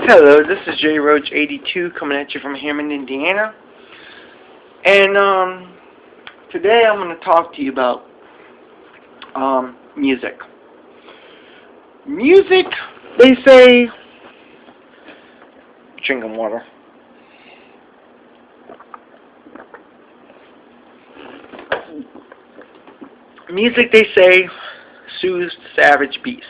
Hello, this is J Roach 82 coming at you from Hammond, Indiana. And today I'm going to talk to you about music. Music, they say, drinking water. Music, they say, soothes the savage beast.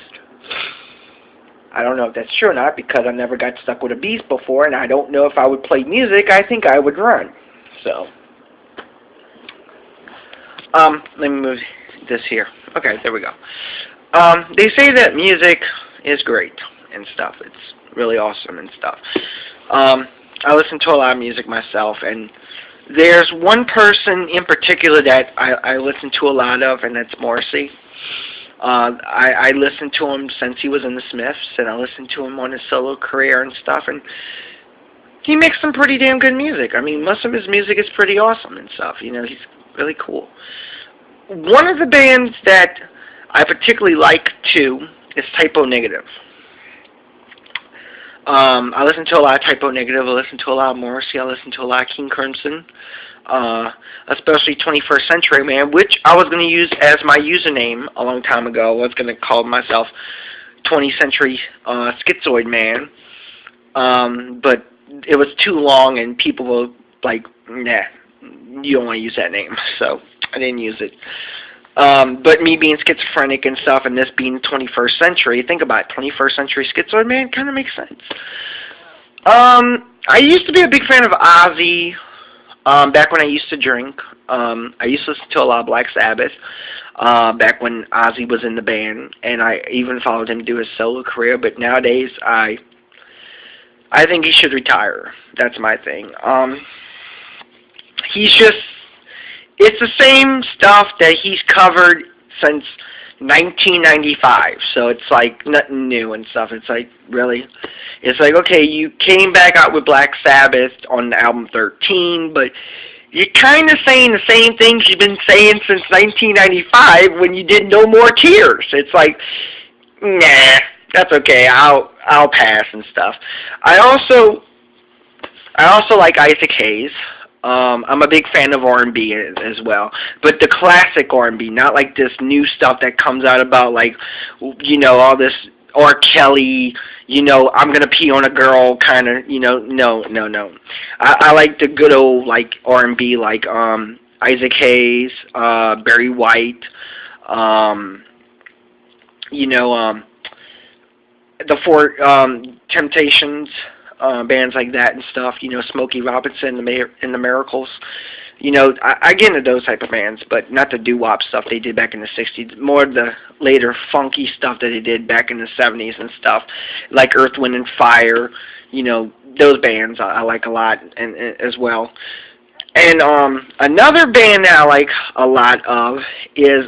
I don't know if that's true or not because I never got stuck with a beast before, and I don't know if I would play music. I think I would run. So, let me move this here. Okay, there we go. They say that music is great and stuff. It's really awesome and stuff. I listen to a lot of music myself, and there's one person in particular that I listen to a lot of, and that's Morrissey. I listened to him since he was in the Smiths, and I listened to him on his solo career and stuff, and he makes some pretty damn good music. I mean, most of his music is pretty awesome and stuff. You know, he's really cool. One of the bands that I particularly like, too, is Type O Negative. I listen to a lot of Type O Negative. I listen to a lot of Morrissey. I listen to a lot of King Crimson. Especially 21st Century Man, which I was going to use as my username a long time ago. I was going to call myself 20th Century Schizoid Man, but it was too long and people were like, nah, you don't want to use that name, so I didn't use it. But me being schizophrenic and stuff and this being 21st Century, think about it, 21st Century Schizoid Man kind of makes sense. I used to be a big fan of Ozzy. Back when I used to drink, I used to listen to a lot of Black Sabbath, back when Ozzy was in the band, and I even followed him do his solo career, but nowadays, I think he should retire. That's my thing. It's the same stuff that he's covered since 1995, so it's like nothing new and stuff. It's like, really? It's like, okay, you came back out with Black Sabbath on the album 13, but you're kind of saying the same things you've been saying since 1995 when you did No More Tears. It's like, nah, that's okay, I'll pass and stuff. I also like Isaac Hayes. I'm a big fan of R&B as well, but the classic R&B, not like this new stuff that comes out about, like, you know, all this R. Kelly, you know, I'm gonna pee on a girl kind of, you know, no. I like the good old, like, R&B, like, Isaac Hayes, Barry White, you know, the Four Temptations, bands like that and stuff, you know, Smokey Robinson and the Miracles. You know, I get into those type of bands, but not the doo-wop stuff they did back in the 60s. More of the later funky stuff that they did back in the 70s and stuff, like Earth, Wind, and Fire. You know, those bands I like a lot and as well. And another band that I like a lot of is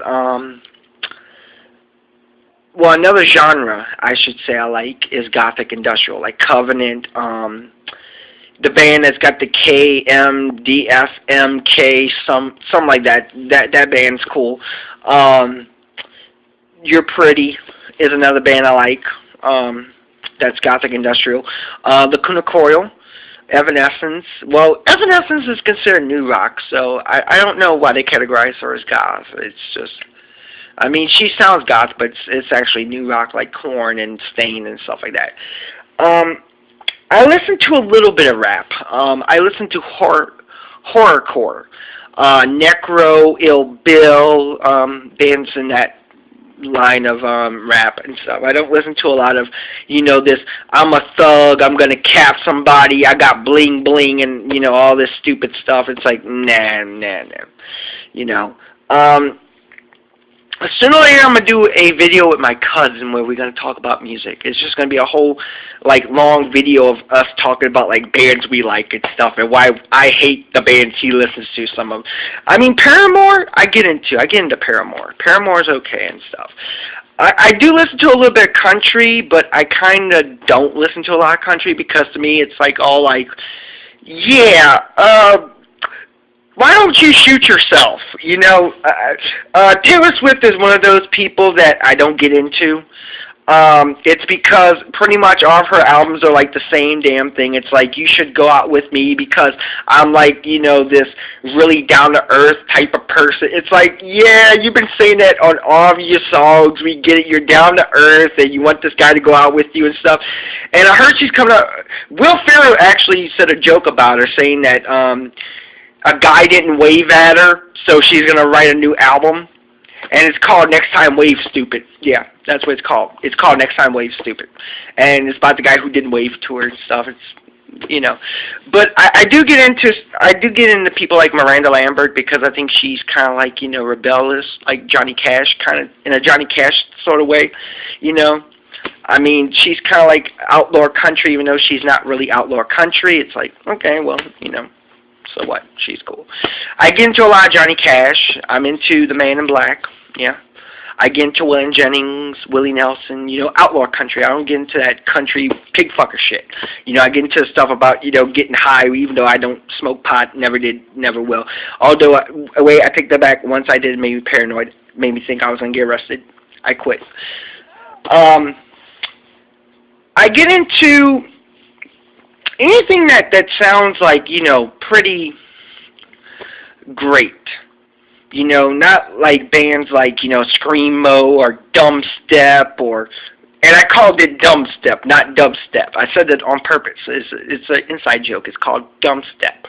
well, another genre, I should say, I like is Gothic Industrial, like Covenant, the band that's got the KMDFMK, something like that. That band's cool. You're Pretty is another band I like. That's Gothic Industrial. Lacuna Coil, Evanescence. Well, Evanescence is considered new rock, so I don't know why they categorize her as goth. It's just, I mean, she sounds goth, but it's actually new rock like Korn and Stain and stuff like that. I listen to a little bit of rap. I listen to horrorcore, Necro, Ill Bill, bands in that line of rap and stuff. I don't listen to a lot of, you know, this, I'm a thug, I'm going to cap somebody, I got bling bling, and, you know, all this stupid stuff. It's like, nah. You know. Sooner or later, I'm going to do a video with my cousin where we're going to talk about music. It's just going to be a whole, like, long video of us talking about, like, bands we like and stuff and why I hate the bands he listens to, some of them. I mean, Paramore, I get into Paramore. Paramore's okay and stuff. I do listen to a little bit of country, but I kind of don't listen to a lot of country because to me it's, like, all, like, yeah, why don't you shoot yourself? You know, Taylor Swift is one of those people that I don't get into. It's because pretty much all of her albums are like the same damn thing. It's like, you should go out with me because I'm like, you know, this really down-to-earth type of person. It's like, yeah, you've been saying that on all of your songs. We get it. You're down-to-earth and you want this guy to go out with you and stuff. And I heard she's coming out. Will Ferrell actually said a joke about her, saying that a guy didn't wave at her, so she's going to write a new album. And it's called Next Time Wave Stupid. Yeah, that's what it's called. It's called Next Time Wave Stupid. And it's about the guy who didn't wave to her and stuff. It's, you know. But I do get into people like Miranda Lambert, because I think she's kind of like, you know, rebellious, like Johnny Cash, kind of in a Johnny Cash sort of way, you know. I mean, she's kind of like outlaw country, even though she's not really outlaw country. It's like, okay, well, you know. So what? She's cool. I get into a lot of Johnny Cash. I'm into The Man in Black. Yeah. I get into Waylon Jennings, Willie Nelson, you know, outlaw country. I don't get into that country pig fucker shit. You know, I get into stuff about, you know, getting high, even though I don't smoke pot, never did, never will. Although, I take that back. Once I did, it made me paranoid. Made me think I was going to get arrested. I quit. I get into anything that sounds like, you know, pretty great. You know, not like bands like, you know, Screamo or Dumbstep or, and I called it Dumbstep, not Dubstep. I said that on purpose. It's an inside joke. It's called Dumbstep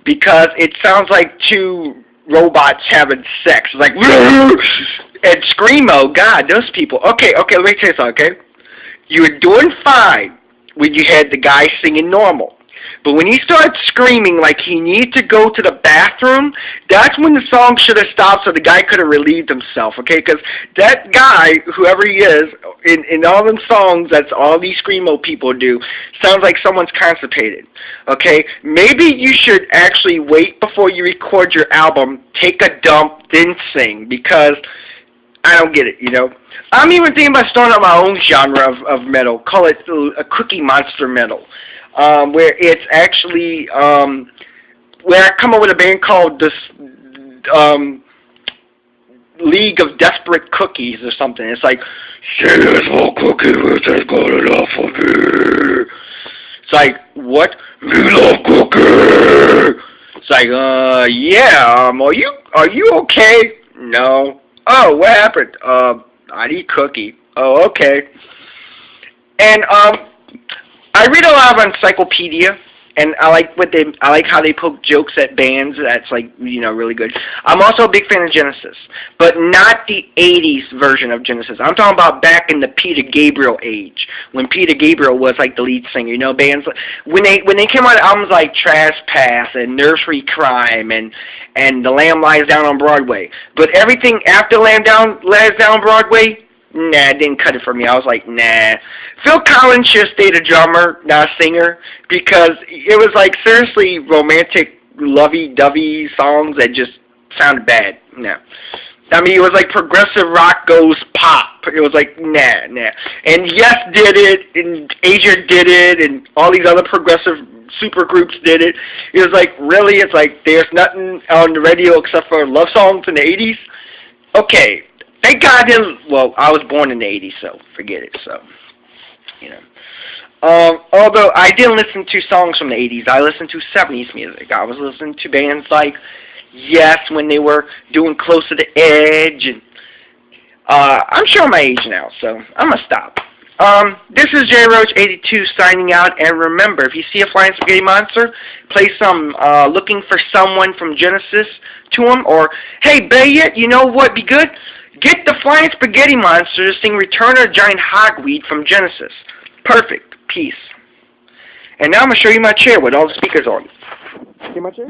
because it sounds like two robots having sex. Like, and Screamo, God, those people. Okay, let me tell you something, okay? You were doing fine when you had the guy singing normal. But when he started screaming like he needed to go to the bathroom, that's when the song should have stopped so the guy could have relieved himself, okay? Because that guy, whoever he is, in all them songs that all these Screamo people do, sounds like someone's constipated, okay? Maybe you should actually wait before you record your album, take a dump, then sing, because I don't get it, you know? I'm even thinking about starting up my own genre of metal, call it a Cookie Monster metal. Where it's actually, where I come up with a band called this, League of Desperate Cookies or something. It's like, say this whole cookie which is good enough for me. It's like, what? Me love cookie. It's like, yeah, are you okay? No. Oh, what happened? I need cookie. Oh, okay. And, I read a lot of Encyclopedia, and I like how they poke jokes at bands. That's like, you know, really good. I'm also a big fan of Genesis, but not the '80s version of Genesis. I'm talking about back in the Peter Gabriel age, when Peter Gabriel was like the lead singer. You know, bands when they came out with albums like Trash Pass and Nursery Crime and The Lamb Lies Down on Broadway. But everything after Lies Down on Broadway, nah, it didn't cut it for me. I was like, nah. Phil Collins should have stayed a drummer, not a singer, because it was like seriously romantic, lovey-dovey songs that just sounded bad. No. I mean, it was like progressive rock goes pop. It was like, nah. And Yes did it, and Asia did it, and all these other progressive super groups did it. It was like, really? It's like there's nothing on the radio except for love songs in the 80s? Okay. Thank God I didn't, well, I was born in the 80s, so forget it, so, you know. Although I didn't listen to songs from the 80s, I listened to 70s music. I was listening to bands like Yes when they were doing Close to the Edge, and I'm showing my age now, so I'm going to stop. This is JRoach82 signing out, and remember, if you see a flying spaghetti monster, play some Looking for Someone from Genesis to him, or, hey, Bayet, you know what would be good? Get the Flying Spaghetti Monster to sing Return of the Giant Hogweed from Genesis. Perfect. Peace. And now I'm going to show you my chair with all the speakers on. See my chair?